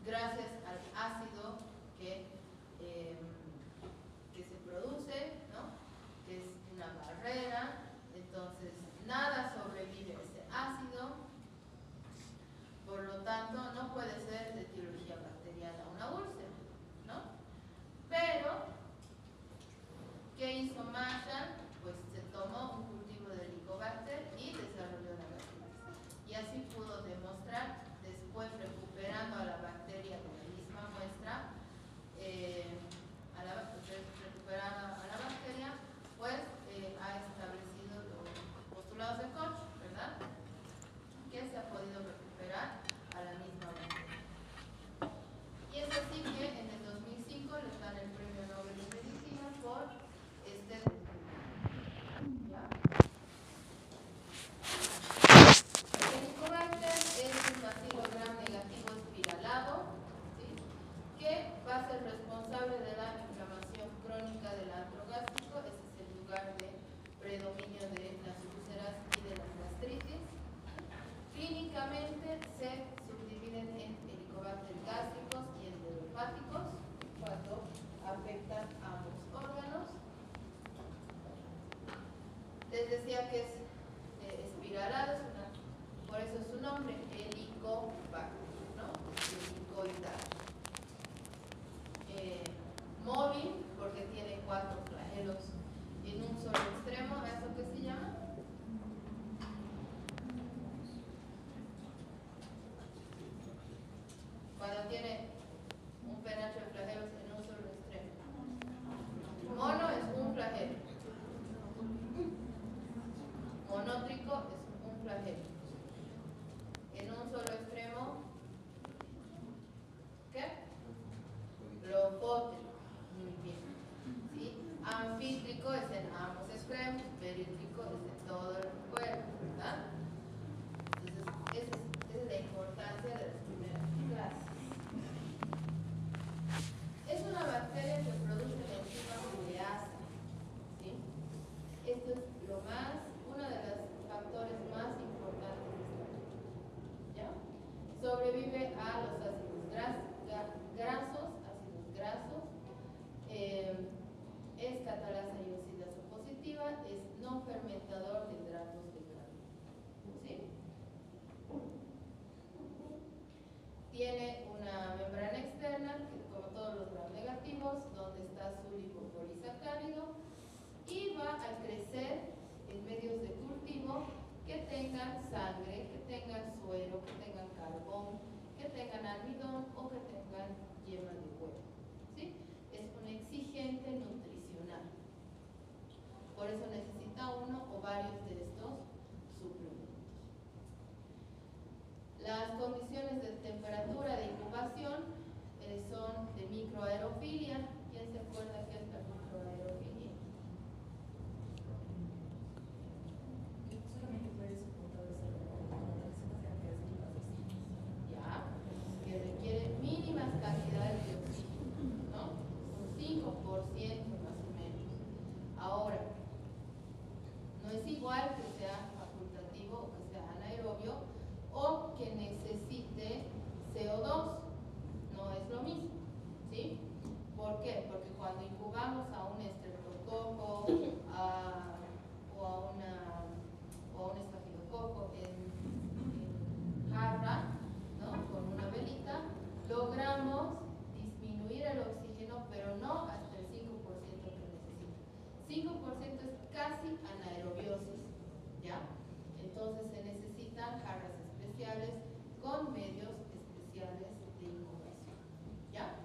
gracias al ácido que se produce, ¿no? Que es una barrera, entonces nada sobrevive a ese ácido, por lo tanto no puede ser de etiología bacteriana una úlcera, ¿no? Pero, ¿qué hizo Marshall? Pues se tomó un cultivo de Helicobacter y desarrolló la bacteria. Y así pudo demostrar, después recuperando a la bacteria de la misma muestra, recuperando a la bacteria, pues ha establecido los postulados de Koch, ¿verdad? Que se ha podido recuperar a la misma bacteria. Y es así que en el 2005 les dan el premio Nobel de Medicina por este descubrimiento. ¿Ya? El Helicobacter es un bacilo gram negativo espiralado, ¿sí? Que va a ser responsable de la inflamación crónica del antro gástrico. Ese es el lugar de predominio de las úlceras y de las gastritis. Clínicamente se subdividen en helicobacter gástricos y enterohepáticos cuando afectan a ambos órganos. Les decía que es espiralado, por eso es su nombre, Helicobacter, ¿no? Helicoidal. Móvil, porque tiene 4 flagelos en un solo extremo. ¿A esto qué se llama? Cuando tiene un penacho de flagelos en un solo extremo. Mono es un flagelo. Monótrico es un flagelo. En un solo extremo, ¿qué? Lopótrico. Muy bien. ¿Sí? Anfítrico es en ambos extremos, perítrico es en todo el cuerpo, ¿verdad? Entonces, esa es la importancia de las primeras clases. Es una bacteria que produce la enzima ureasa, ¿sí? Esto es uno de los factores más importantes de esta bacteria, ¿ya? Sobrevive a los ácidos grasos, es catalasa y oxidasa positiva, es no fermentador de hidratos de carbono, ¿sí? Tiene una membrana externa, como todos los gram negativos, donde está su lipopolisacárido, y va a crecer en medios de cultivo que tengan sangre, que tengan suero, que tengan carbón, que tengan almidón o que tengan yema de huevo, ¿sí? Es un exigente nutricional. Por eso necesita uno o varios de estos suplementos. Las condiciones de temperatura de incubación son de microaerofilia. ¿Quién se acuerda qué es la microaerofilia? Solamente puede soportar Ya, que requiere mínimas cantidades de oxígeno, ¿no? Un 5% más o menos. Ahora, no es igual que sea facultativo o que sea anaerobio o que necesite CO2, no es lo mismo, ¿sí? ¿Por qué? Porque cuando incubamos a un estreptococo o a un estafilococo en jarra, ¿no? Con una velita, logramos disminuir el oxígeno, pero no hasta el 5% que necesita. 5% es casi anaerobiosis, ¿ya? Entonces se necesitan jarras especiales con medios especiales de incubación, ¿ya?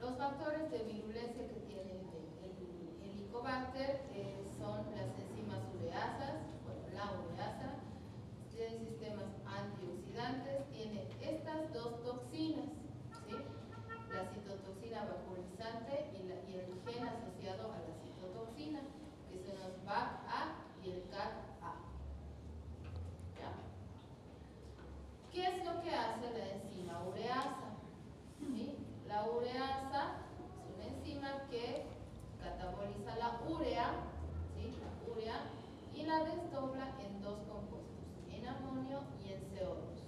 Los factores de virulencia que tiene el Helicobacter son las enzimas ureasas, bueno, la ureasa, tiene sistemas antioxidantes, tiene estas dos toxinas, ¿sí? La citotoxina vaporizante y el gen asociado a la citotoxina, que son los BAC-A y el CAC-A. ¿Ya? ¿Qué es lo que hace la enzima ureasa? ¿Sí? La ureasa es una enzima que cataboliza la urea, ¿sí? La urea, y la desdobla en dos compuestos, en amonio y en CO2.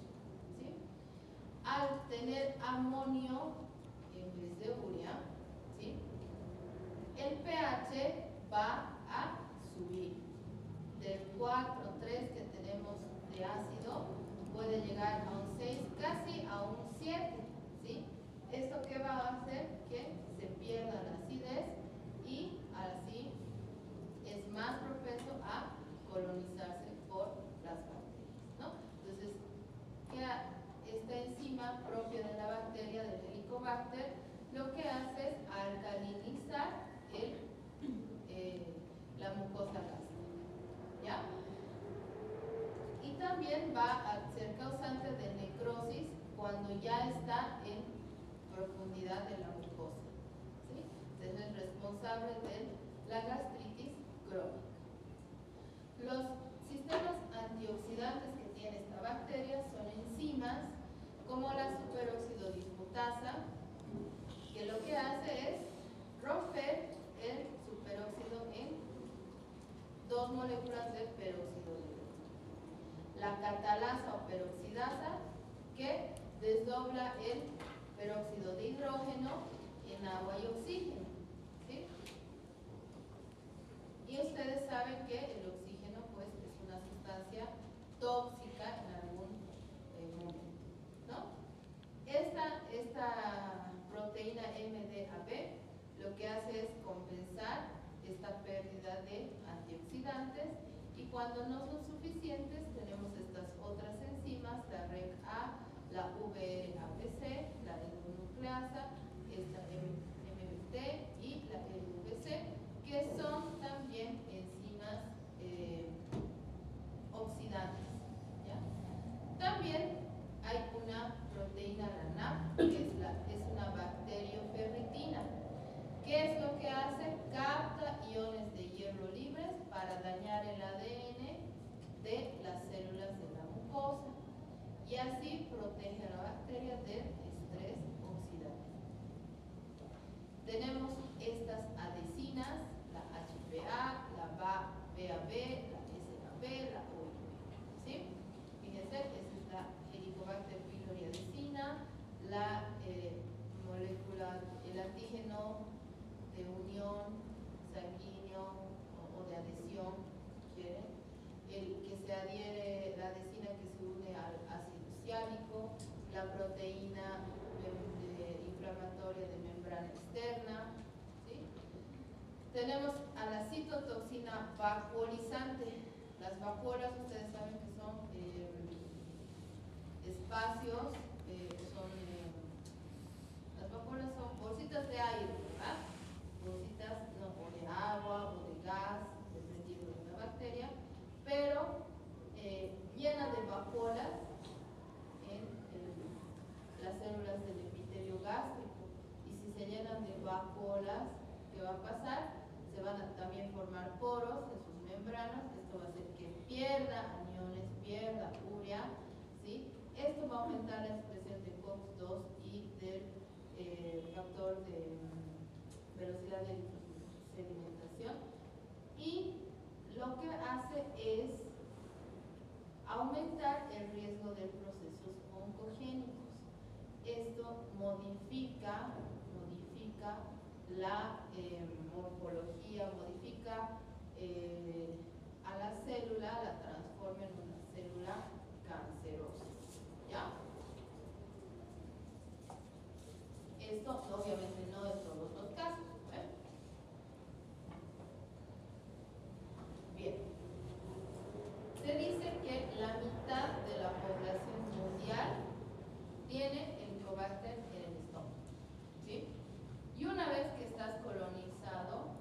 amonio en vez de urea, ¿sí? El pH va a subir. Del 4,3 que tenemos de ácido puede llegar a un 6, casi a un 7, ¿sí? ¿Esto qué va a hacer? Que se pierda la acidez y así es más propenso a colonizarse por las bacterias, ¿no? Entonces, esta enzima propia de la bacteria, del Helicobacter, lo que hace es alcalinizar la mucosa gástrica, ¿ya? Y también va a ser causante de necrosis cuando ya está en profundidad de la mucosa, ¿sí? Entonces es responsable de la gastritis crónica. Los sistemas antioxidantes que tiene esta bacteria son enzimas como la superóxido dismutasa, que lo que hace es romper el superóxido en dos moléculas de peróxido de hidrógeno. La catalasa o peroxidasa, que desdobla el peróxido de hidrógeno en agua y oxígeno, ¿sí? Y ustedes saben que el oxígeno pues es una sustancia tóxica en algún momento, ¿no? Esta proteína MDAP lo que hace es compensar esta pérdida de antioxidantes, y cuando no son suficientes tenemos estas otras enzimas, la REC-A, la VRAPC, la ribonucleasa, esta MBT y la LVC, que son también enzimas oxidantes, ¿ya? También hay una proteína, la NAP, que es una bacterioferritina. ¿Qué es lo que hace? Capta iones de hierro libres para dañar el ADN de las células de la mucosa y así protege a la bacteria del estrés oxidativo. Tenemos estas adhesinas, la HPA, la BAB, la SAB, la OIB, ¿sí? Fíjense, es la Helicobacter pylori adhesina, la molécula, el antígeno de unión sanguíneo o de adhesión, ¿quieren? El que se adhiere, la adhesina que se une al ácido ciálico, la proteína inflamatoria de membrana externa, ¿sí? Tenemos a la citotoxina vaporizante. Las vaporas, ustedes saben que son espacios, las vaporas son bolsitas de aire, ¿verdad? Bolsitas o de agua o de gas, dependiendo de la bacteria, pero llena de vaporas en las células del epitelio gástrico. Y si se llenan de vaporas, ¿qué va a pasar? Se van a también formar poros en sus membranas. Esto va a hacer que pierda aniones, pierda urea, ¿sí? Esto va a aumentar la expresión de COX-2 y del factor de velocidad de sedimentación, y lo que hace es aumentar el riesgo de procesos oncogénicos. Esto modifica la morfología, modifica a la célula, la transforma en una célula cancerosa, ¿ya? Esto obviamente no en todos los casos, ¿eh? Bien, se dice que la mitad de la población mundial tiene Helicobacter en el estómago, ¿sí? Y una vez que estás colonizado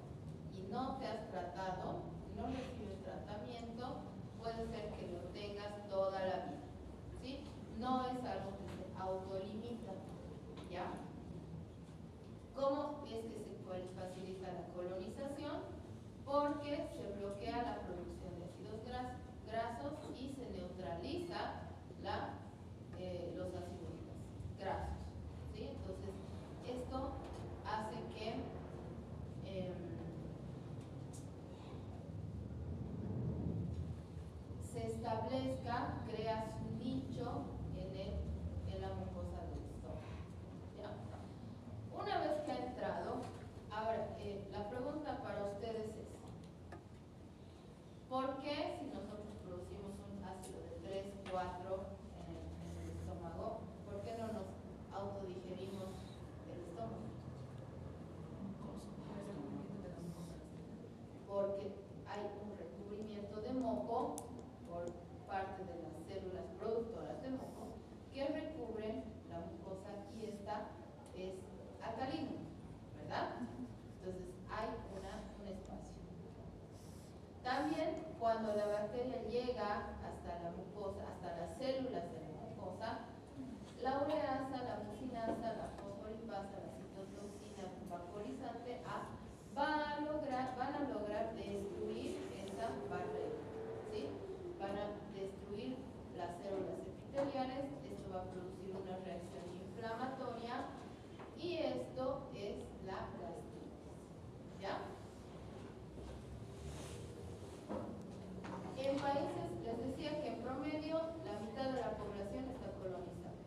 y no te has tratado, no recibes tratamiento, puede ser que lo tengas toda la vida, ¿sí? No es algo que se autolimita, ¿ya? ¿Cómo es que se facilita la colonización? Porque se bloquea la producción de ácidos grasos y se neutraliza los ácidos grasos, ¿sí? Entonces, esto hace que se establezca, crea su nicho en la mucosa del estómago. producir una reacción inflamatoria y esto es la gastritis. ¿Ya? En países, les decía que en promedio la mitad de la población está colonizada,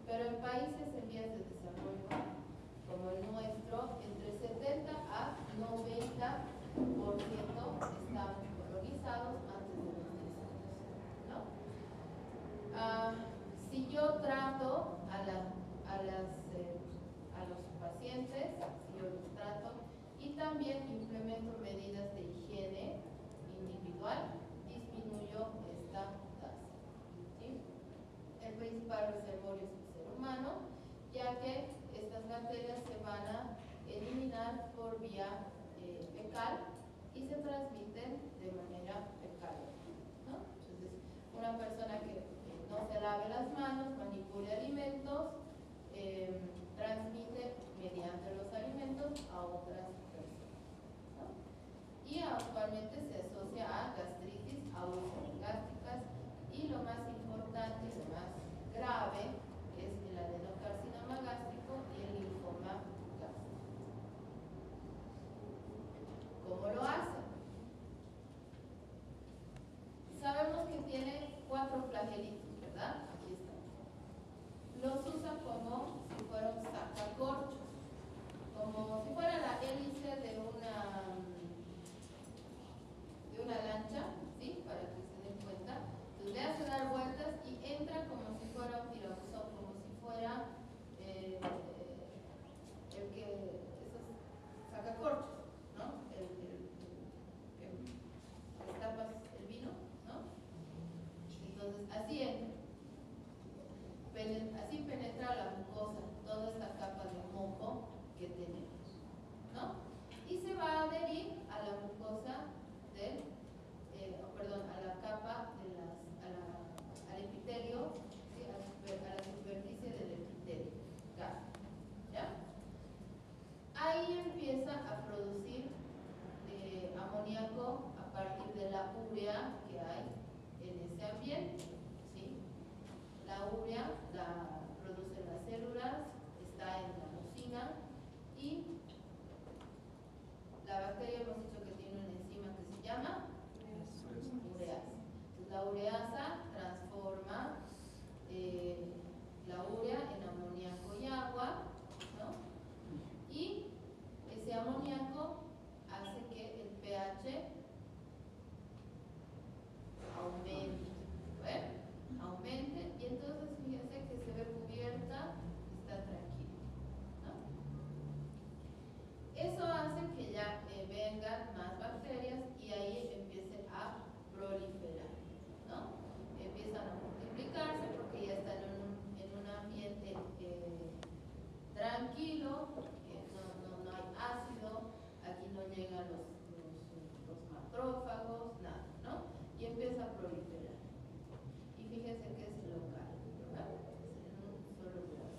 pero en países en vías de desarrollo, como el nuestro, entre 70 a 90% estaban colonizados antes de los 10 años, ¿no? Si yo trato a los pacientes, si yo los trato y también implemento medidas de higiene individual, disminuyo esta tasa, ¿sí? El principal reservorio es el ser humano, ya que estas bacterias se van a eliminar por vía fecal y se transmiten de manera fecal, ¿no? Entonces, una persona que no se lave las manos, manipule alimentos, transmite mediante los alimentos a otras personas, ¿no? Y actualmente se asocia a gastritis, a úlceras gástricas y lo más importante y lo más grave es el adenocarcinoma gástrico y el linfoma gástrico. ¿Cómo lo hacen? Sabemos que tiene 4 flagelitos, ¿verdad? Aquí están. Los usa como si fueran sacacorchos, como si fuera la hélice de una lancha, ¿sí? Para que se den cuenta. Entonces le hace dar vueltas y entra como si fuera un tirabuzón, como si fuera esos sacacorchos, ¿no? Que destapas el vino, ¿no? Entonces así entra. Así penetra la mucosa, toda esta capa de moco que tenemos, ¿no? Y se va a adherir a la mucosa a la capa al epitelio, ¿sí? a la superficie del epitelio, ¿ya? Ahí empieza a producir amoníaco a partir de la urea que hay en ese ambiente, ¿sí? La urea la producen las células, está en la mucina y la bacteria hemos dicho que tiene una enzima que se llama ureasa. Entonces, la ureasa transforma la urea en amoníaco y agua, ¿no? Y ese amoníaco hace que el pH aumente y entonces fíjense que se ve cubierta, está tranquilo, ¿no? Eso hace que ya vengan más bacterias y ahí empiecen a proliferar, ¿no? Empiezan a multiplicarse porque ya están en un ambiente tranquilo, no hay ácido, aquí no llegan los macrófagos, nada, ¿no? Y empieza a proliferar. Y fíjense que es local, ¿verdad? Es en un solo lugar.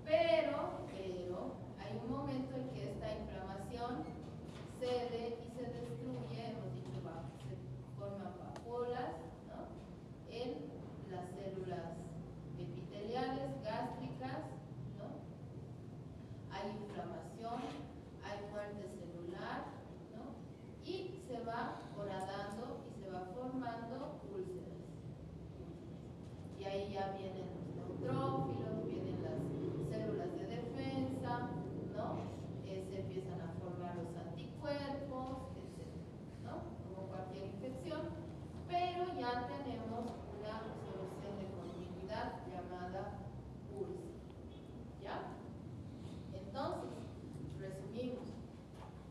Pero hay un momento en que esta inflamación cede y se destruye, hemos dicho, se forman vacuolas, ¿no? En las células epiteliales, gástricas, ¿no? Hay inflamación, hay muerte celular, ¿no? Y se va horadando y se va formando úlceras. Y ahí ya vienen los neutrófilos, vienen las células de defensa, ¿no? Se empiezan a formar los anticuerpos, etc., ¿no? Como cualquier infección, pero ya tenemos una solución de continuidad llamada úlcera, ¿ya? Entonces, resumimos,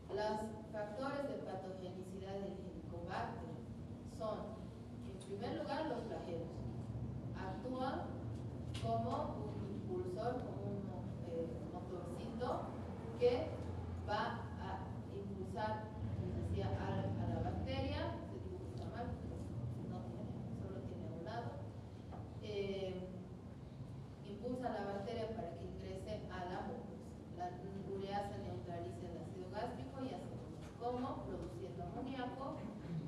los factores de patogenicidad del Helicobacter son, en primer lugar, los flagelos. Actúan como un impulsor, como un motorcito que va a impulsar, como decía, a la bacteria. Este dibujo está mal, solo tiene un lado. Impulsa a la bacteria para que ingrese a la mucosa. La ureasa neutraliza el ácido gástrico y hacemos como produciendo amoníaco,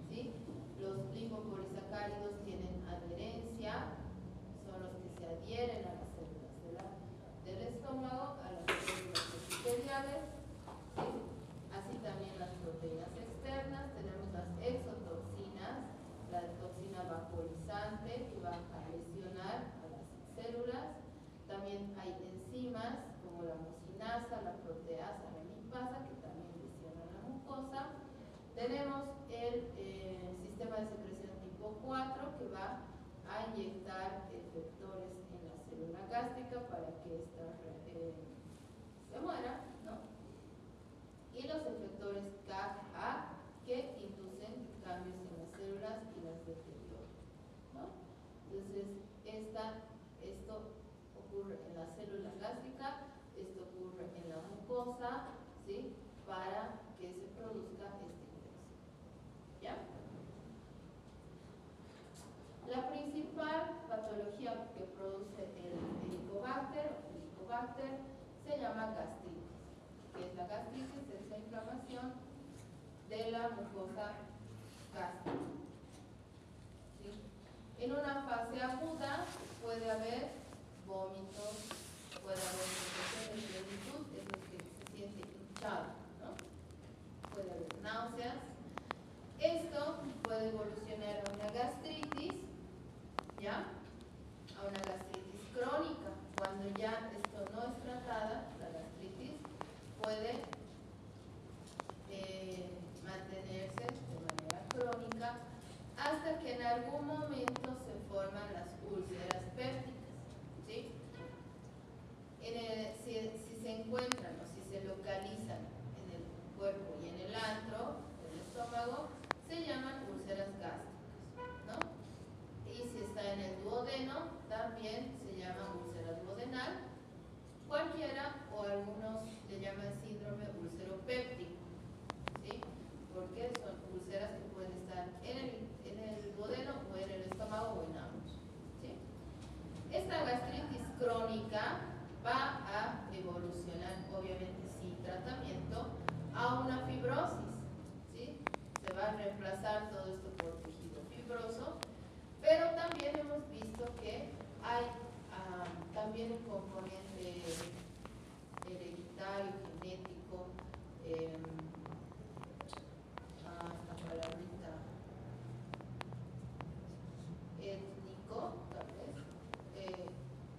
¿sí? Los lipopolisacáridos tienen adherencia, irritante que va a lesionar a las células. También hay enzimas como la mucinasa, la proteasa, la lipasa que también lesionan la mucosa. Tenemos el sistema de secreción tipo 4 que va a inyectar efectores en la célula gástrica para que ésta se muera, ¿no? Y los efectores CAG-A que inducen cambios en las células y las deterioran, ¿no? Entonces, esto ocurre en la célula gástrica, esto ocurre en la mucosa, ¿sí? Para que se produzca esta infección, ¿ya? La principal patología que produce el Helicobacter se llama gastritis, que es la gastritis, es la inflamación de la mucosa gástrica. ¿Sí? En una fase aguda puede haber vómitos, puede haber sensaciones de plenitud, es lo que se siente hinchado, ¿no? Puede haber náuseas. Esto puede evolucionar a una gastritis, ¿ya? A una gastritis crónica. Cuando ya esto no es tratada, la gastritis puede mantenerse de manera crónica hasta que en algún momento se forman las úlceras pépticas, ¿sí? Si se encuentran o si se localizan en el cuerpo y en el antro del estómago, se llaman úlceras gástricas, ¿no? Y si está en el duodeno, también se llama úlcera duodenal, cualquiera, o algunos le llaman síndrome úlcero-péptico, ¿sí? Porque son úlceras que pueden estar en el duodeno o en el estómago o en ambos, ¿sí? Esta gastritis crónica va a evolucionar, obviamente sin tratamiento, a una fibrosis, ¿sí? Se va a reemplazar todo esto por tejido fibroso, pero también hemos visto que hay también un componente hereditario, genético, esta palabrita, étnico, tal vez,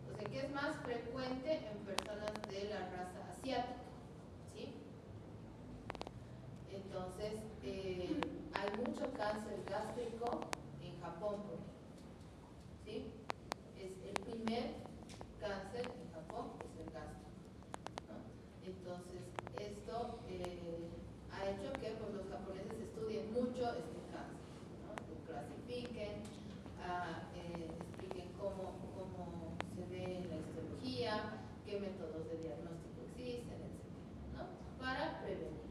o sea que es más frecuente en personas de la raza asiática, ¿sí? Entonces, hay mucho cáncer gástrico en Japón, por ejemplo, ¿sí? Es el primer cáncer en Japón, es el gástrico, ¿no? Entonces, esto ha hecho que pues, los japoneses estudien mucho este cáncer, ¿no? Lo clasifiquen, expliquen cómo se ve en la histología, qué métodos de diagnóstico existen, etc., ¿no? Para prevenir.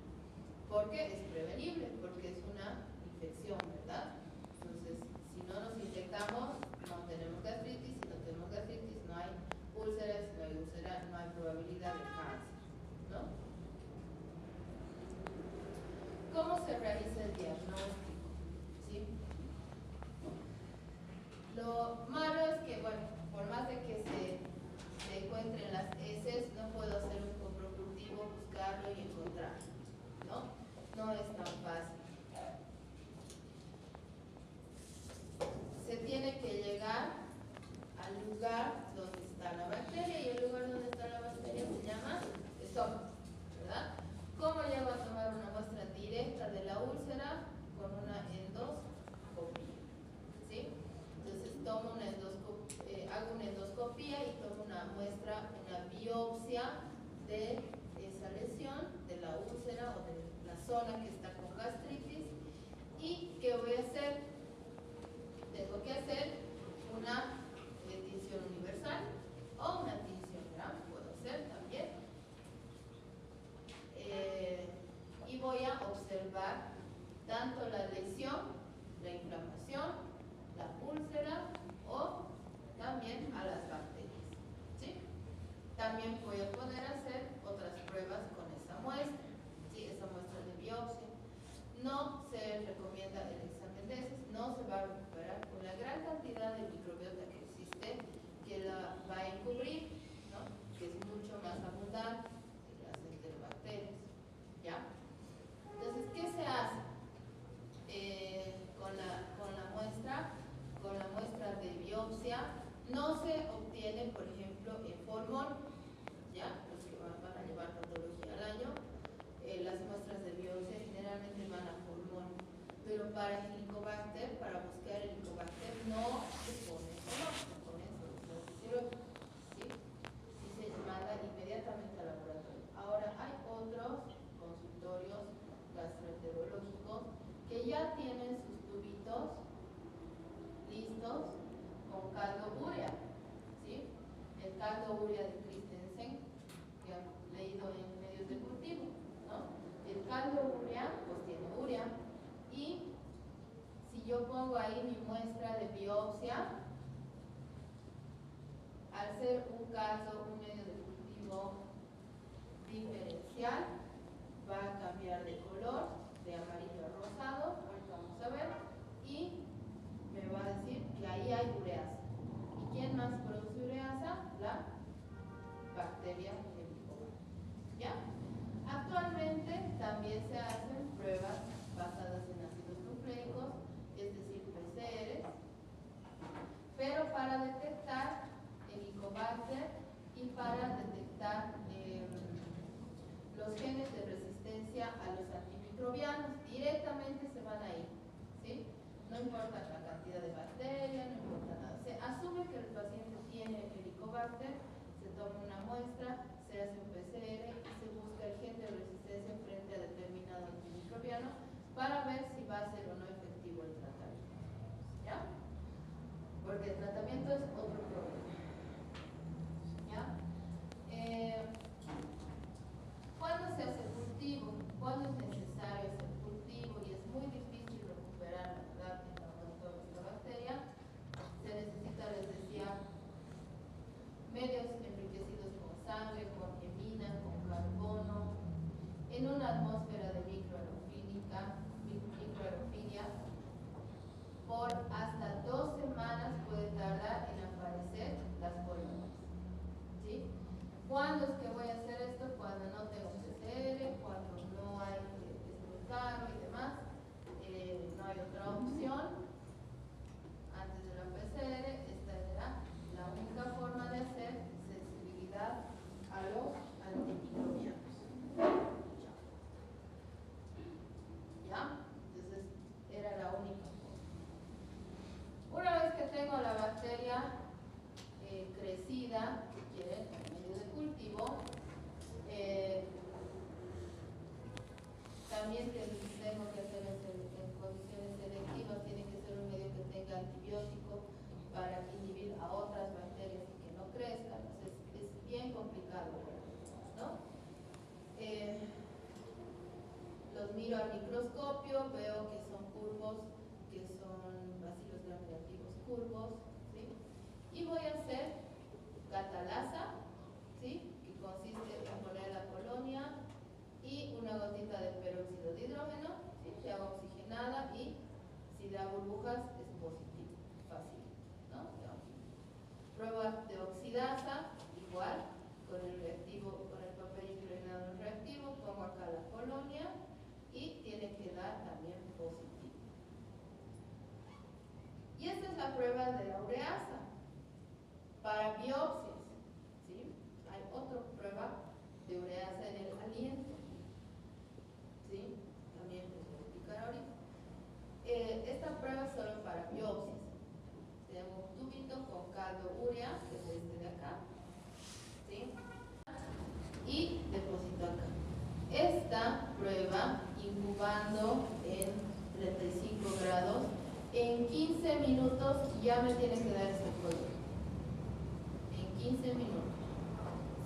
Porque es prevenible, porque es una infección, ¿verdad? Entonces, si no nos infectamos, no tenemos gastritis, si no tenemos gastritis, no hay úlceras, si no hay úlcera, no hay probabilidad de cáncer, ¿no? ¿Cómo se realiza el diagnóstico? ¿Sí? Lo malo es que, bueno, por más de que se encuentren las heces, no puedo hacer un coprocutivo, buscarlo y encontrarlo, ¿no? No es tan fácil. Se tiene que llegar al lugar donde está la bacteria, y el lugar donde está la bacteria se llama estómago, ¿verdad? ¿Cómo llego a tomar una muestra directa de la úlcera? Con una endoscopía, ¿sí? Entonces tomo hago una endoscopía y tomo una muestra, una biopsia de esa lesión, de la úlcera o de la zona que está con gastritis. ¿Y qué voy a hacer? Tengo que hacer una tinción universal o una tinción GRAM, puedo hacer también. Y voy a observar tanto la lesión, la inflamación, la úlcera o también a las bacterias, ¿sí? También voy a poder hacer otras pruebas con esa muestra, ¿sí? Esa muestra de biopsia. No se recomienda el examen de heces, no se va a recuperar con la gran cantidad de microbiota que existe, que la va a encubrir, ¿no? Que es mucho más abundante que las enterobacterias, ¿ya? Entonces, ¿qué se hace con la muestra para Helicobacter, para buscar Helicobacter, no se pone color, se pone solución fisiológica, ¿sí? Y se manda inmediatamente al laboratorio. Ahora hay otros consultorios gastroenterológicos que ya tienen sus tubitos listos con caldo urea, ¿sí? El caldo urea de Christensen, que han leído en medios de cultivo, ¿no? El caldo urea, pues tiene urea, y si yo pongo ahí mi muestra de biopsia, al ser un caldo, un medio de cultivo diferencial, va a cambiar de color, de amarillo a rosado, ahorita vamos a ver, y me va a decir que ahí hay ureasa. ¿Y quién más produce ureasa? La bacteria Helicobacter. ¿Ya? Actualmente también se hacen pruebas basadas en ácidos nucleicos, es decir, PCR, pero para detectar Helicobacter y para detectar los genes de resistencia a los antimicrobianos, directamente se van ahí, ¿sí? No importa la cantidad de bacterias, no importa nada. Se asume que el paciente tiene Helicobacter, se toma una muestra, se hace un PCR y se busca el gen de resistencia frente a determinado antimicrobiano para ver si va a ser o no efectivo el tratamiento. ¿Ya? Porque el tratamiento es otro problema. ¿Ya? ¿Cuándo se hace cultivo? ¿Cuándo es necesario hacer cultivo? Y es muy difícil recuperar la verdad en laboratorio de esta bacteria. Se necesita, les decía, medios enriquecidos con sangre, con hemina, con carbono, en una atmósfera de microaerofilia. Por hasta 2 semanas puede tardar en aparecer las colonias. ¿Sí? ¿Cuándo es que voy a hacer esto? Cuando no tengo PCR, cuando no hay, es muy caro y demás, no hay otra opción. Antes de la PCR, esta era la única forma de hacer sensibilidad a los antimicrobianos. ¿Ya? Entonces, era la única forma. Una vez que tengo la bacteria crecida, si quieren, en medio de cultivo, también tengo que hacer en condiciones selectivas, tiene que ser un medio que tenga antibiótico para inhibir a otras bacterias y que no crezcan. Entonces, es bien complicado, ¿no? Los miro al microscopio, veo que son curvos, que son bacilos gram negativos curvos, ¿sí? Y voy a hacer catalasa, ¿sí? Que consiste en poner la colonia y una gotita de peróxido de hidrógeno, ¿sí? De agua oxigenada, y si da burbujas es positivo, fácil, ¿no? Prueba de oxidasa, igual, con el reactivo, con el papel impregnado en reactivo, pongo acá la colonia y tiene que dar también positivo. Y esta es la prueba de la ureasa para biopsias, ¿sí? Hay otra prueba de ureasa en el aliento, ¿sí? También les voy a explicar ahorita. Esta prueba es solo para biopsias. Tenemos un tubito con caldo urea, que es este de acá, ¿sí? Y deposito acá. Esta prueba, incubando en 35 grados, en 15 minutos ya me tiene que dar este producto. En 15 minutos.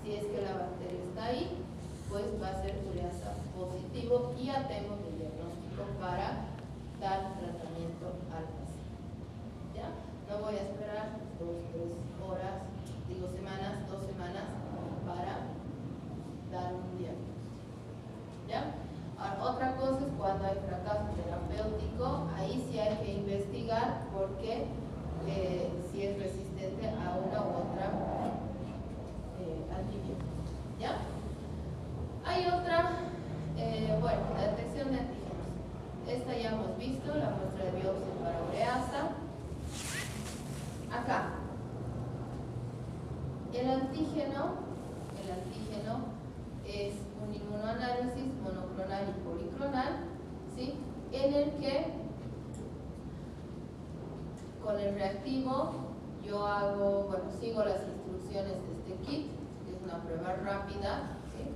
Si es que la bacteria está ahí, pues va a ser ureasa positivo y ya tengo mi diagnóstico para dar tratamiento al paciente. ¿Ya? No voy a esperar 2, 3 horas, digo semanas, 2 semanas para dar un diagnóstico. ¿Ya? Ahora, otra cosa es cuando hay fracaso terapéutico, ahí sí hay que investigar porque si es resistente a una u otra antibiótico. ¿Ya? Hay otra, bueno, la detección de antígenos. Esta ya hemos visto, la muestra de biopsia para ureasa. Acá, el antígeno es un inmunoanálisis monoclonal y policlonal, ¿sí? En el que con el reactivo yo hago, bueno, sigo las instrucciones de este kit, que es una prueba rápida, ¿sí?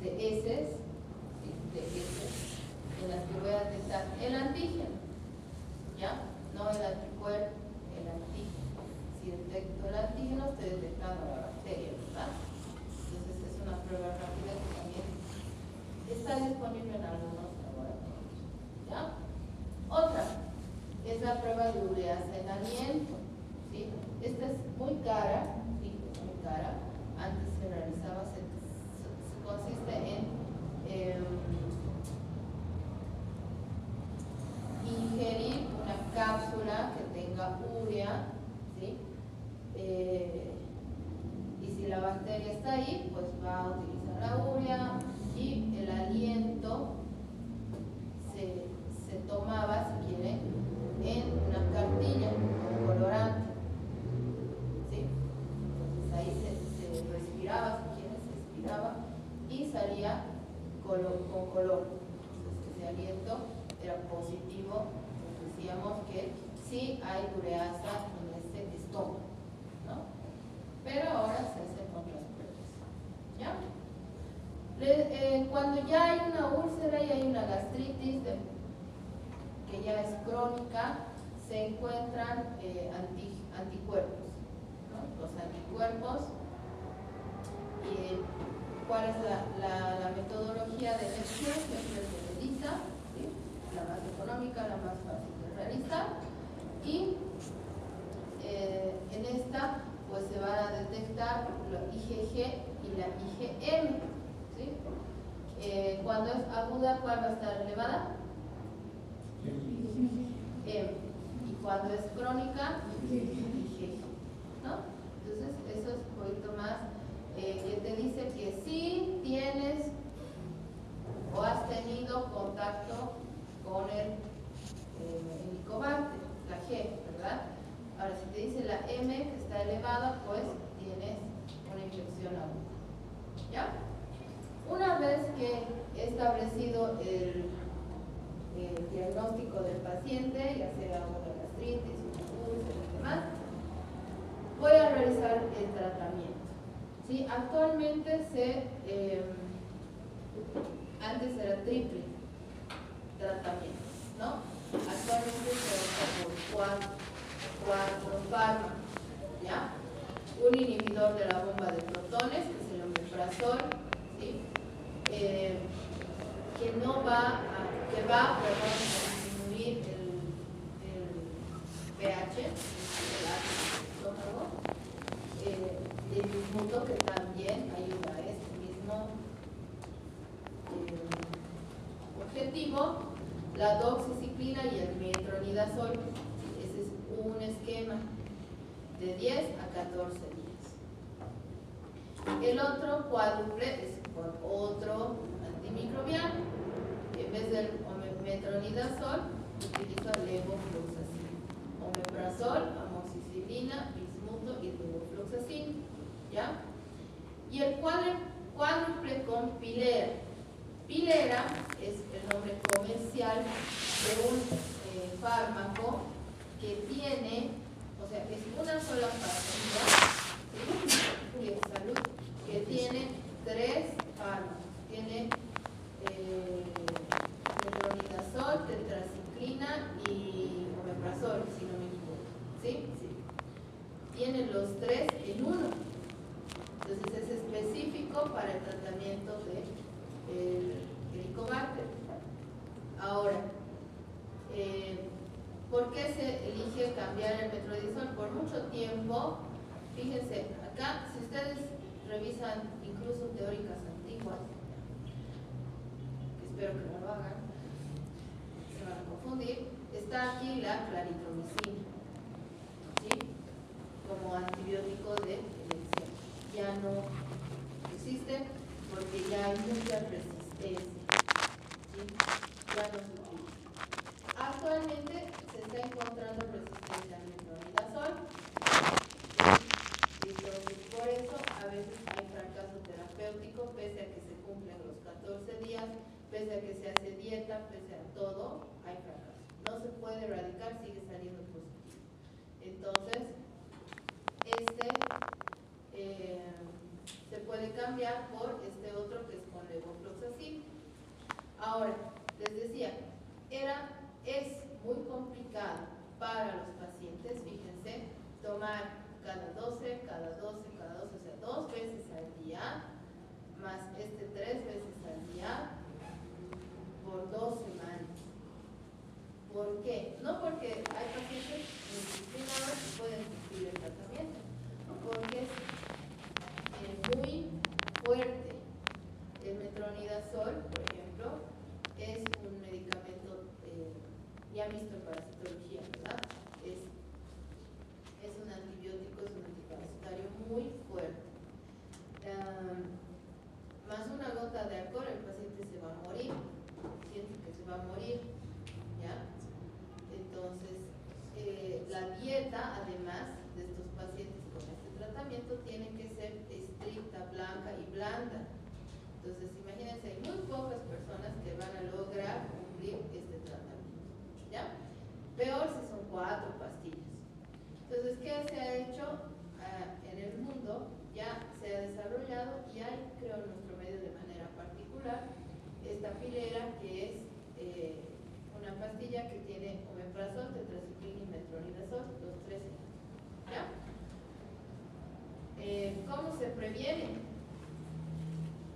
de heces, ¿sí? de heces, en las que voy a detectar el antígeno, ¿ya? No el anticuerpo, el antígeno. Si detecto el antígeno, estoy detectando la bacteria, ¿verdad? Entonces es una prueba rápida que también está disponible en algunos laboratorios, ¿ya? Otra es la prueba de ureasa en aliento, ¿sí? Esta es muy cara, ¿sí? Muy cara. Antes se realizaba, se consiste en ingerir una cápsula que tenga urea, ¿sí? Y si la bacteria está ahí, pues va a utilizar la urea y el aliento se tomaba, si quieren, en una cartilla con colorante, ¿sí? Entonces ahí se respiraba, si quieren, se expiraba y salía con color. Entonces ese aliento era positivo, entonces decíamos que sí hay ureasa en este estómago, ¿no? Pero ahora se hacen otras pruebas, ¿ya? Cuando ya hay una úlcera y hay una gastritis que ya es crónica, se encuentran anticuerpos, ¿no? Los anticuerpos. ¿Cuál es la metodología de elección? Siempre se realiza, ¿sí? La más económica, la más fácil de realizar, y en esta pues se van a detectar la IgG y la IgM, ¿sí? Cuando es aguda, ¿cuál va a estar elevada? M. Y cuando es crónica, IgG, ¿no? Entonces eso es un poquito más que te dice que sí tienes o has tenido contacto con el Helicobacter, la G, ¿verdad? Ahora, si te dice la M que está elevada, pues tienes una infección aguda, ¿ya? Una vez que he establecido el diagnóstico del paciente, ya sea una gastritis, una úlcera y demás, voy a realizar el tratamiento, ¿sí? Actualmente antes era triple tratamiento, ¿no? Actualmente se usa por cuatro fármacos, ¿ya? Un inhibidor de la bomba de protones, que es el omeprazol, ¿sí? Que va a disminuir el pH del estómago, el bismuto, que también ayuda a este mismo objetivo, la doxiciclina y el metronidazol. Ese es un esquema de 10 a 14 días. El otro cuádruple es con otro antimicrobiano. En vez del metronidazol, utilizo levofloxacin, omeprazol, amoxicilina, bismuto y levofloxacin, ¿ya? Y el cuádruple con pilera. Pilera es el nombre comercial de un fármaco que tiene, o sea, es una sola pastilla, ¿sí? Que tiene 3 fármacos. Tiene metronidazol, tetraciclina y omeprazol, si no me equivoco, ¿sí? Sí. Tiene los 3 en uno. Entonces es específico para el tratamiento del Helicobacter. Ahora, ¿por qué se elige cambiar el metronidazol? Por mucho tiempo, fíjense, acá, si ustedes revisan incluso teóricas antiguas, que espero que no lo hagan, se van a confundir, está aquí la claritromicina, ¿sí? Como antibiótico de elección. Ya no existe porque ya hay mucha resistencia, ¿sí? Ya no se utiliza. Actualmente se está encontrando resistencia al metronidazol, ¿sí? Entonces por eso a veces hay fracaso terapéutico, pese a que se cumplen los 14 días, pese a que se hace dieta, pese a todo, hay fracaso. No se puede erradicar, sigue saliendo positivo. Ahora, les decía, es muy complicado para los pacientes, fíjense, tomar cada 12, o sea, 2 veces al día, más 3 veces al día, por 2 semanas. ¿Por qué? No porque hay pacientes indisciplinados que pueden cumplir el tratamiento, porque es muy fuerte. El metronidazol, por ejemplo, es un medicamento ya visto en parasitología, ¿verdad? Es un antibiótico, es un antiparasitario muy fuerte. Más una gota de alcohol, el paciente se va a morir, siente que se va a morir, ¿ya? Entonces, la dieta, además de estos pacientes con este tratamiento, tiene que ser estricta, blanca y blanda. Entonces, imagínense, hay muy pocas personas que van a lograr cumplir este tratamiento, ¿ya? Peor si son 4 pastillas. Entonces, ¿qué se ha hecho en el mundo? Ya se ha desarrollado y hay, creo, en nuestro medio de manera particular, esta filera que es una pastilla que tiene omeprazol, tetracyclina y metronidazol, los 3. ¿Ya? ¿Cómo se previene?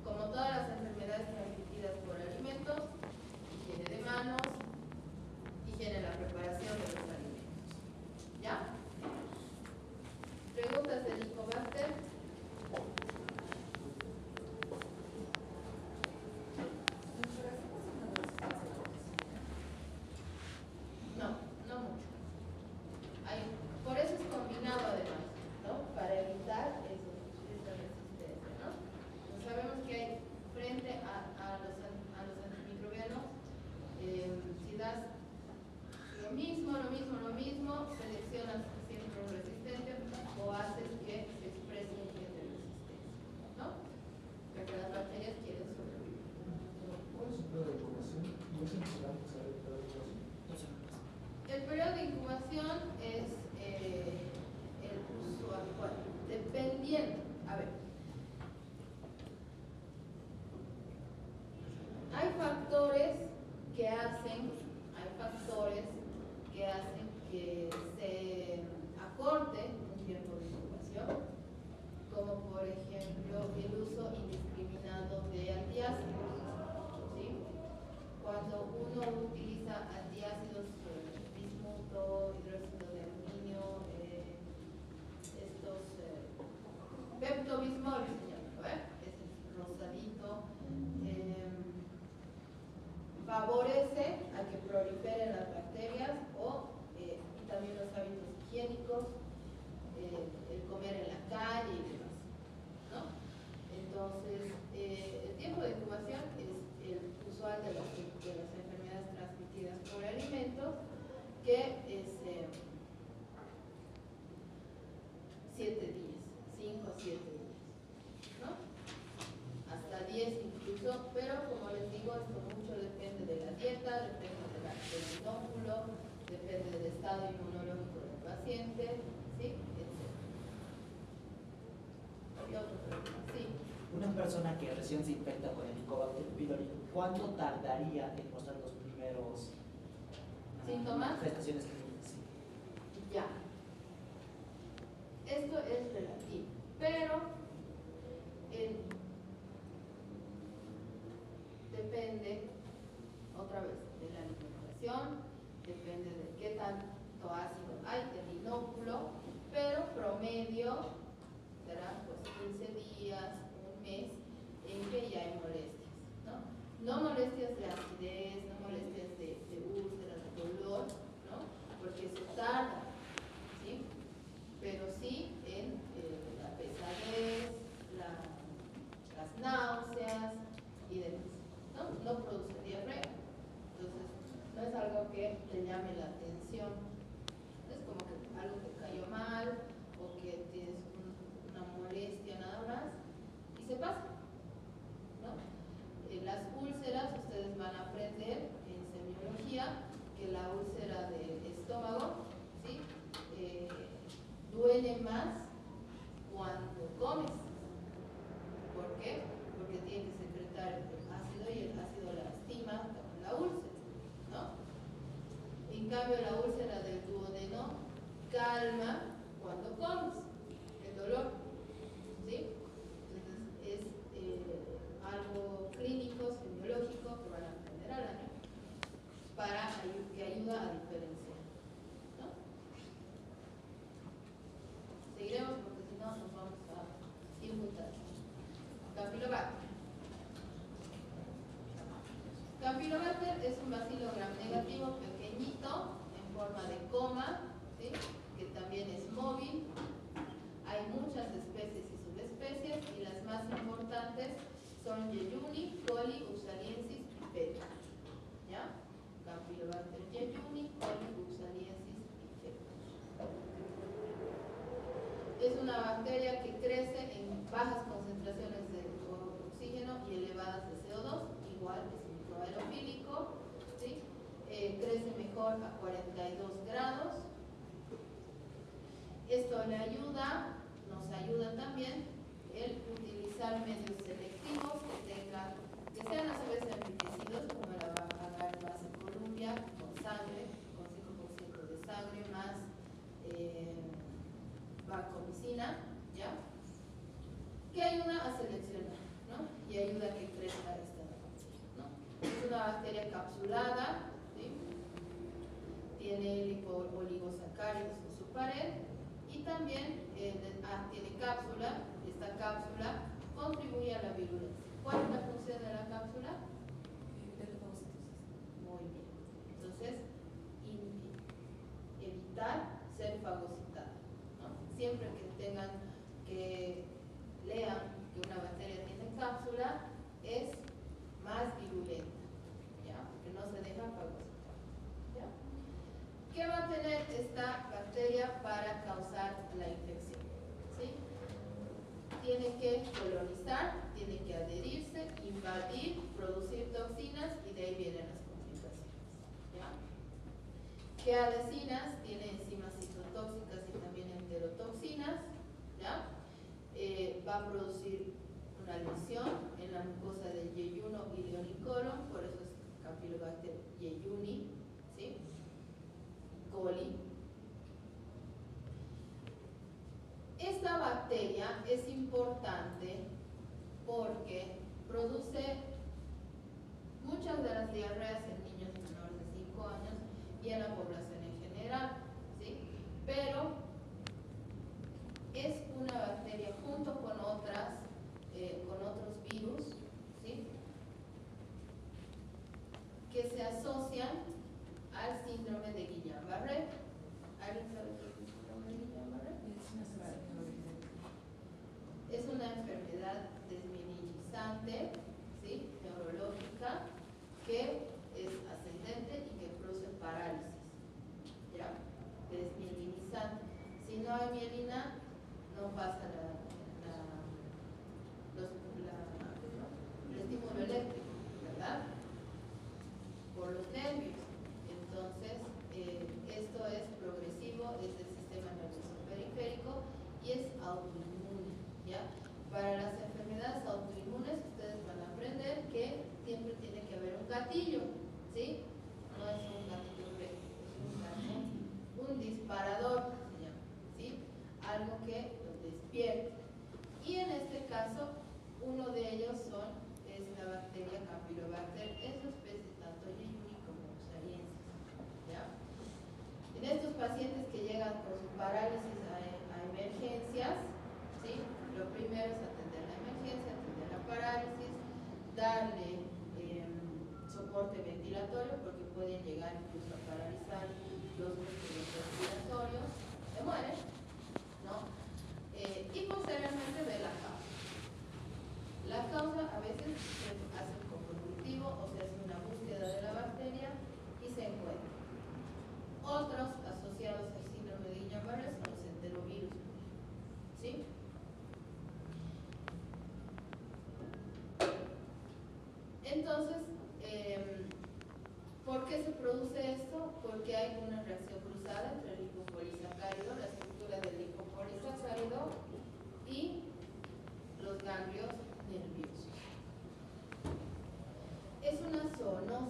Como todas las enfermedades transmitidas por alimentos, higiene de manos, higiene en la preparación de los alimentos. ¿Ya? ¿Preguntas del Nicobacter? No mucho. Por eso es combinado además, ¿no? Para evitar esta resistencia, ¿no? Pues sabemos que hay frente a los antimicrobianos, si das lo mismo, seleccionas siempre un resistente o haces que se exprese un gen de resistencia, ¿no? Porque las bacterias quieren sobrevivir. ¿Cuál es el periodo de incubación? ¿No es importante saber el periodo de incubación? El periodo de incubación es el uso actual, dependiendo. A ver, hay factores que hacen que se acorte un tiempo de incubación, como por ejemplo el uso indiscriminado de antiácidos, ¿sí? Cuando uno utiliza antiácidos, bismuto, hidróxido de aluminio, peptobismol se llama, es el rosadito, favorece a que proliferen las bacterias y también los hábitos higiénicos, el comer en la calle y demás, ¿no? Entonces, el tiempo de incubación es el usual de las enfermedades transmitidas por alimentos, que es 7 días, 5 a 7 días, ¿no? Hasta 10 incluso, pero como les digo, esto mucho depende de la dieta, depende del inóculo, depende del estado inmunológico del paciente, ¿sí? Etc. ¿Hay otra pregunta? Sí. Una persona que recién se infecta con el Helicobacter pylori, ¿cuánto tardaría en mostrar los primeros síntomas? Manifestaciones clínicas. Sí. Ya. Esto es relativo, pero depende, otra vez, de la alimentación, depende de qué tanto ácido hay del inóculo, pero promedio será pues 15 días, un mes, en que ya hay molestias, ¿no? No molestias de acidez, no molestias de úlceras, de dolor, ¿no? Porque eso tarda, ¿sí? Pero sí en la pesadez, las náuseas y demás, ¿no? No produce diarrea, entonces no es algo que te llame la atención, es como que algo te cayó mal o que tienes una molestia nada más y se pasa, ¿no? Las úlceras, ustedes van a aprender en semiología que la úlcera del estómago, ¿sí? Duele más cuando comes. ¿Por qué? Porque tiene que secretar el ácido y el ácido lastima enzima en la úlcera, ¿no? En cambio, la úlcera del duodeno calma cuando comes el dolor, ¿sí? Entonces es algo clínico, semiológico que van a aprender al año que ayuda a diferenciar, ¿no? Seguiremos porque si no nos vamos a ir muy tarde. Campylobacter. Campylobacter es un bacilo gram negativo pequeñito en forma de coma, ¿sí? Que también es móvil. Hay muchas especies y subespecies y las más importantes son Yeyuni, Coli, Upsaliensis y Peta. ¿Ya? Campylobacter Yeyuni, Coli, Upsaliensis y Peta. Es una bacteria que crece en bajas concentraciones de oxígeno y elevadas de CO2, igual es microaerofílico, ¿sí? Crece mejor a 42 grados. Esto le ayuda, nos ayuda también el utilizar medios selectivos que sean a su vez enriquecidos, como la agar base Columbia, con sangre, con 5% de sangre más vancomicina, ¿ya? Que ayuda a seleccionar, ¿no? Y ayuda a que crezca esta bacteria, ¿no? Es una bacteria capsulada, ¿sí? Tiene lipoligosacáridos en su pared y también tiene cápsula. Esta cápsula contribuye a la virulencia. ¿Cuál es la función de la cápsula? Muy bien. Entonces, evitar ser fagocitada, ¿no? Siempre que lean que una bacteria tiene cápsula, es más virulenta, ¿ya? Porque no se deja fagocitar, ¿ya? ¿Qué va a tener esta bacteria para causar la infección? ¿Sí? Tiene que colonizar, tiene que adherirse, invadir, producir toxinas y de ahí vienen las complicaciones, ¿ya? ¿Qué adhesinas? Tiene enzimas citotóxicas y también enterotoxinas, ¿ya? Va a producir una lesión en la mucosa del yeyuno ilioicolon, por eso es Campylobacter yeyuni, ¿sí? Coli. Esta bacteria es importante porque produce muchas de las diarreas en niños menores de 5 años y en la población en general, ¿sí? Pero es una bacteria junto con otros virus, ¿sí? Que se asocian al síndrome de Guillain-Barré. ¿Alguien sabe qué es el síndrome de Guillain-Barré? Es una enfermedad desmielinizante, ¿sí? Neurológica, que es ascendente y que produce parálisis, ¿ya? Desmielinizante. Si no hay mielina, no pasa el estímulo eléctrico, ¿verdad? Por los nervios. Entonces, esto es progresivo, es del sistema nervioso periférico y es autoinmune, ¿ya? Para las enfermedades autoinmunes, ustedes van a aprender que siempre tiene que haber un gatillo, ¿sí? No es un gatillo recto, es un disparador, se llama, ¿sí? Algo que los despierte. Y en este caso, uno de ellos es la bacteria Campylobacter en su especie tanto yeyuni como Upsaliensis, ¿ya? En estos pacientes que llegan con su parálisis a emergencias, ¿sí? Lo primero es atender la emergencia, atender la parálisis, darle soporte ventilatorio porque pueden llegar incluso a paralizar los músculos respiratorios, se mueren, ¿no? Y posteriormente ver la causa. La causa a veces se hace un cultivo o se hace una búsqueda de la bacteria y se encuentra. Otros asociados al síndrome de Guillain-Barré son los enterovirus, ¿sí? Entonces, ¿por qué se produce esto? Porque hay una reacción cruzada entre el lipopolisacárido, la estructura del lipopolisacárido y los ganglios nerviosos. Es una zoonosis.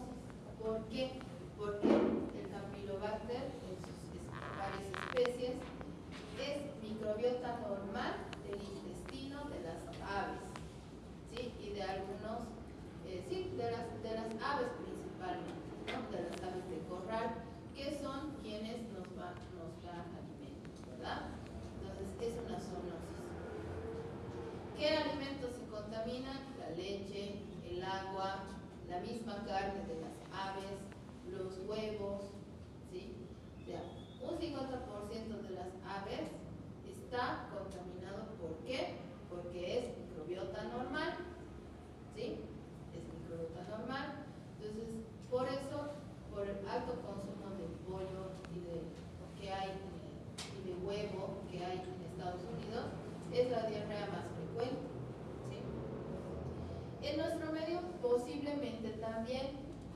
también,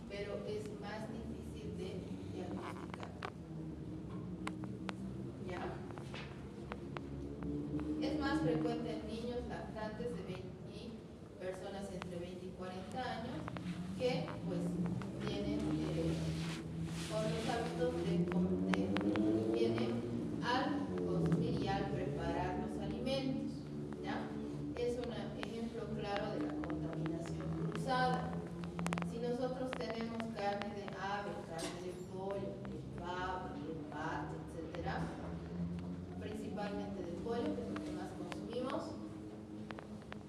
pero es más difícil de diagnosticar. ¿Ya? Es más frecuente en niños lactantes de 20 y personas entre 20 y 40 años que pues tienen con los hábitos vienen al consumir y al preparar los alimentos. ¿Ya? Es un ejemplo claro de la contaminación cruzada. Si nosotros tenemos carne de ave, carne de pollo, de pavo, de pato, etcétera, principalmente de pollo, que es lo que más consumimos,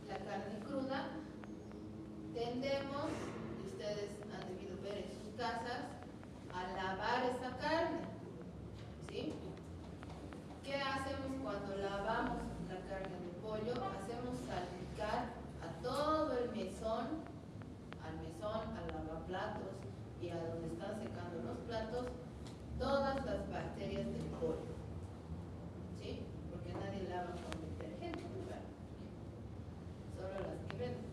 la carne cruda, tendemos, y ustedes han debido ver en sus casas, a lavar esa carne. ¿Sí? ¿Qué hacemos cuando lavamos la carne de pollo? Hacemos salpicar a todo el mesón, al lavaplatos y a donde están secando los platos, todas las bacterias del pollo. ¿Sí? Porque nadie lava con detergente, ¿verdad? Solo las que venden.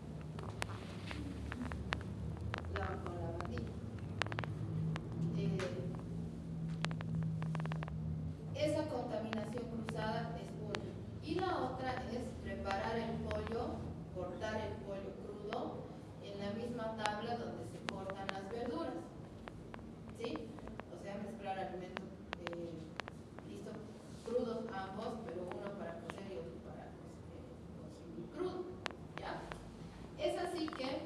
Lavan con lavandina. Esa contaminación cruzada es una. Y la otra es preparar el pollo, cortar el pollo crudo en la misma tabla donde se cortan las verduras. ¿Sí? O sea, mezclar alimentos listo, crudos ambos, pero uno para cocer y otro para consumir crudo. ¿Ya? Es así que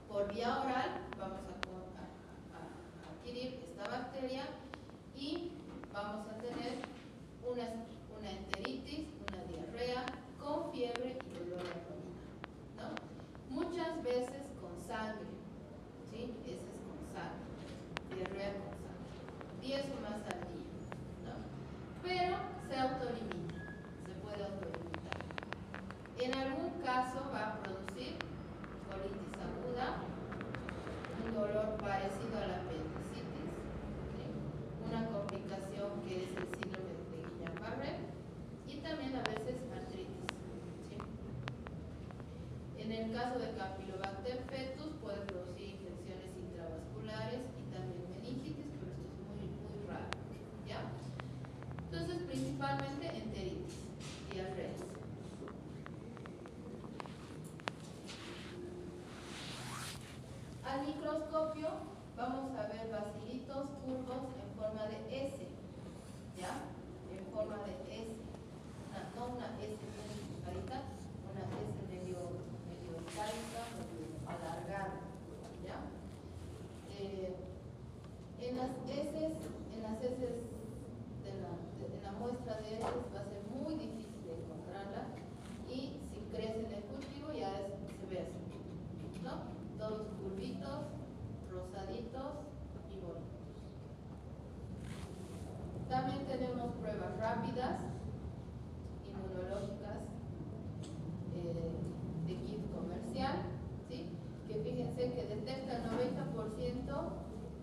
por vía oral vamos a adquirir esta bacteria y vamos a tener una enteritis, una diarrea con fiebre y dolor abdominal, ¿no? Muchas veces con sangre, ¿sí? Ese es con sangre, diarrea con sangre, 10 o más al día, ¿no? Pero se autolimita, se puede autolimitar. En algún caso va a producir colitis aguda, un dolor parecido a la apendicitis, ¿sí? Una complicación que es el síndrome de Guillain-Barré y también a veces artritis. ¿Sí? En el caso de Campylobacter fetus puede producir infecciones intravasculares y también meningitis, pero esto es muy, muy raro. ¿Ya? Entonces, principalmente enteritis, diarreas. Al microscopio vamos a ver bacilitos curvos en forma de S, ¿ya? En forma de S, no una S bien chiquitita, una S medio estática, medio alargada, ¿ya? En las heces de la muestra de heces va a ser muy difícil de encontrarla y si crece en el cultivo ya se ve así, ¿no? Todos curvitos, rosaditos y bonitos. También tenemos pruebas rápidas, inmunológicas, de kit comercial, ¿sí? Que fíjense que detecta el 90%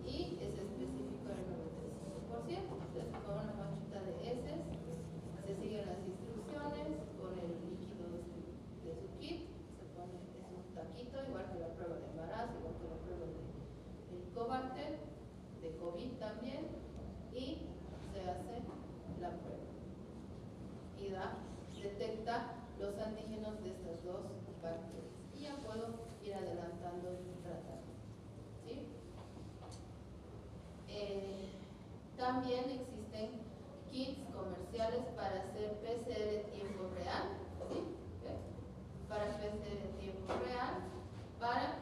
y es específico el 95%. Entonces, con una manchita de heces, se siguen las instrucciones con el líquido de su kit. Es un taquito, igual que la prueba de embarazo, igual que la prueba de Helicobacter, de COVID también, y se hace la prueba. Y detecta los antígenos de estas dos bacterias. Y ya puedo ir adelantando el tratamiento. ¿Sí? También existen kits comerciales para hacer PCR en tiempo real. ¿Sí? ¿Ves? Para PCR en tiempo real, para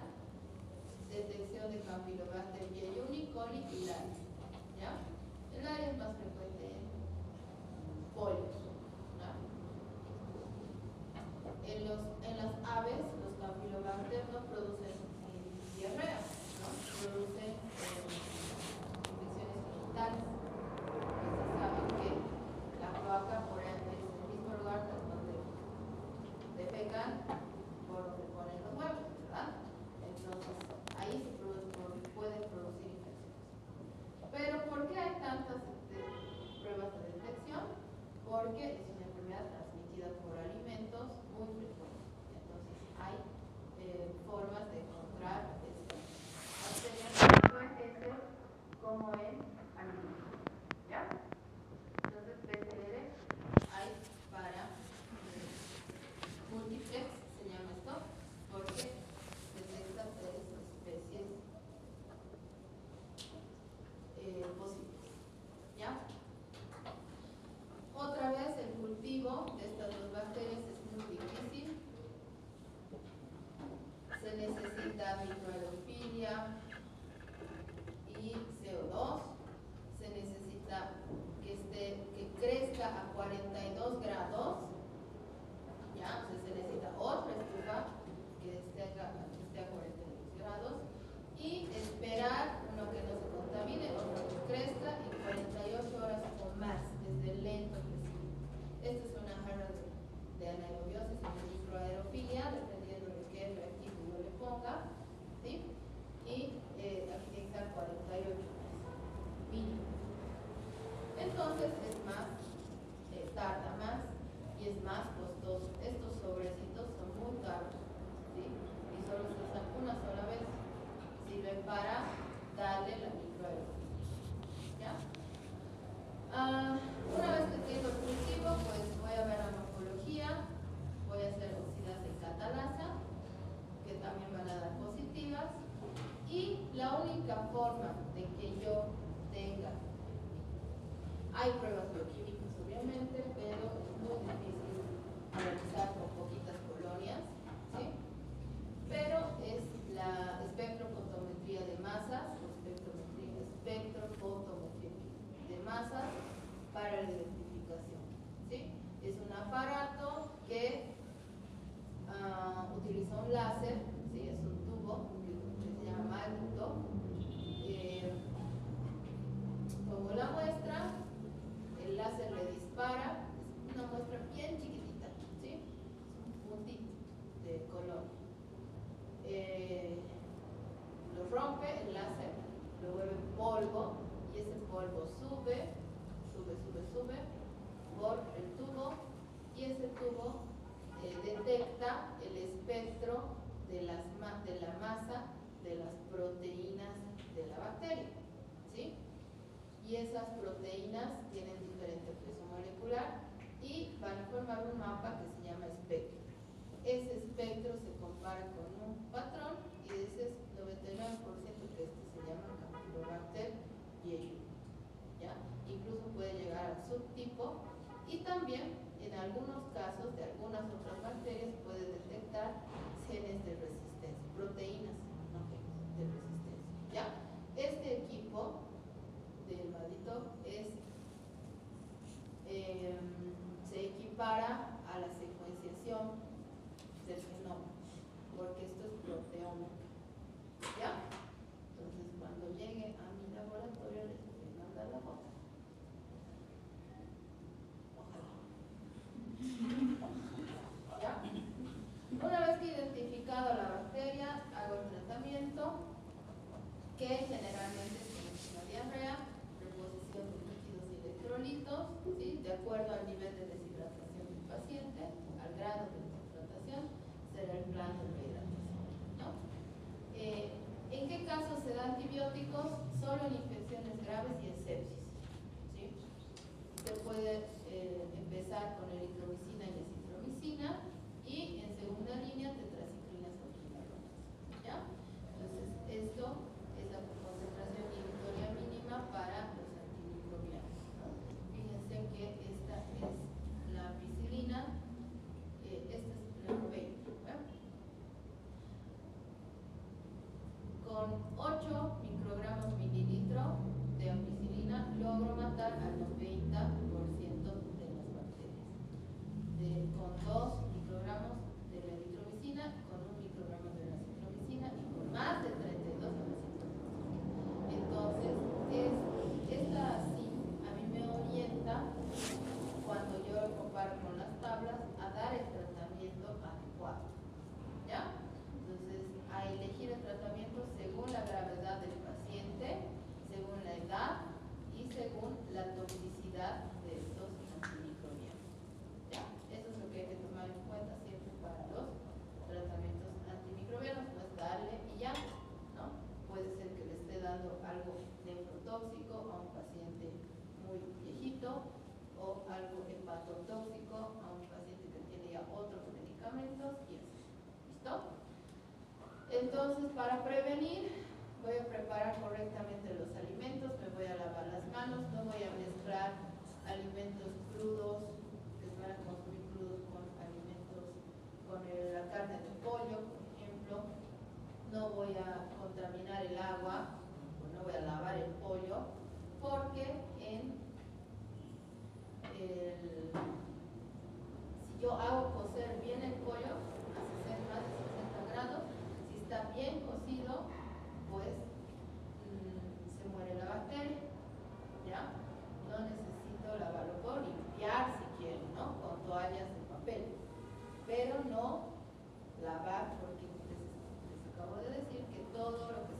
detección de Campylobacter jejuni, coli y Laria. ¿Ya? El Laria es más frecuente en pollos. En las aves, los Campylobacter no producen diarrea, ¿no? Producen infecciones genitales. Ustedes saben que la cloaca por es el mismo lugar donde defecan por donde ponen los huevos, ¿verdad? Entonces, ahí se pueden producir infecciones. Pero, ¿por qué hay tantas pruebas de detección? Porque es una enfermedad transmitida por alimentos muy frecuente. Entonces, hay formas de microaerofilia y CO2. Se necesita que crezca a 42 grados, ¿ya? O sea, se necesita otra estufa que esté a 42 grados y esperar, uno que no se contamine, otro que crezca en 48 horas o más, desde el lento crecimiento. Esta es una jarra de anaerobiosis y de microaerofilia, dependiendo de qué reactivo yo le ponga, ¿sí? Y aquí tiene que estar 48 horas mínimo. Entonces es más, tarda más y es más costoso. Estos sobrecitos son muy caros, ¿sí? Y solo se usan una sola vez. Sirven para darle la microaerofilia, ¿ya? Una vez que tengo el cultivo, pues voy a ver la morfología, voy a hacer oxidas de catalasa, que también van a dar positivas, y la única forma de que yo tenga, hay pruebas bioquímicas obviamente, pero es muy difícil realizar con poquitas colonias, ¿sí? Pero es la espectrofotometría de masas, espectrofotometría de masas para la identificación, ¿sí? Es un aparato que utiliza un láser, ¿sí? Es un tubo que se llama magneto. Pongo la muestra, el láser le dispara, es una muestra bien chiquitita, ¿sí? Es un puntito de color. Lo rompe el láser, lo vuelve polvo y ese polvo sube por el tubo y ese tubo detecta el espectro de la masa de las proteínas de la bacteria, ¿sí? Y esas proteínas tienen diferente peso molecular y van a formar un mapa que se llama espectro. Ese espectro se compara con un patrón y ese es 99% que se llama Campylobacter jejuni, ¿ya? Incluso puede llegar al subtipo y también en algunos casos de algunas otras bacterias puede detectar genes de resistencia, proteínas, no genes de resistencia, ¿ya? Este equipo del Madito se equipara a la secuenciación del genoma, porque esto es proteómica, ¿ya? Entonces cuando llegue a mi laboratorio les voy a mandar la foto. Ojalá. ¿Ya? Una vez que he identificado la bacteria, hago el tratamiento, que generalmente es una diarrea, reposición de líquidos y electrolitos, ¿sí? De acuerdo al nivel de deshidratación del paciente, al grado de deshidratación, será el plan de rehidratación, ¿no? ¿En qué casos se dan antibióticos? Solo en infecciones graves y en sepsis, ¿sí? Se puede empezar con eritromicina y acitromicina y en segunda línea tetraciclinas o quinolonas, ¿ya? Entonces esto es la concentración inhibitoria mínima para los antimicrobianos, ¿no? Fíjense que esta es la ampicilina, esta es la 90, ¿verdad? Con 8 microgramos mililitro de ampicilina logro matar al 90% de las bacterias. Con 2 microgramos de la eritromicina, con 1 microgramo de la acitromicina y con más de 32 de la acitromicina. Entonces, esta así a mí me orienta, cuando yo lo comparo con las tablas, a dar el tratamiento adecuado, ¿ya? Entonces, a elegir el tratamiento según la gravedad del paciente, según la edad y según la toxicidad de estos antimicrobianos, ¿ya? Eso es lo que hay que tomar en cuenta siempre para los tratamientos antimicrobianos, no es darle y ya, ¿no? Puede ser que le esté dando algo nefrotóxico a un paciente muy viejito o algo hepatotóxico a un paciente que tiene ya otros medicamentos y así, ¿listo? Entonces, para prevenir, voy a preparar correctamente los alimentos, me voy a lavar las manos, no voy a mezclar alimentos crudos que se van a consumir crudos con alimentos, con la carne de pollo, por ejemplo. No voy no lavar, porque les acabo de decir que todo lo que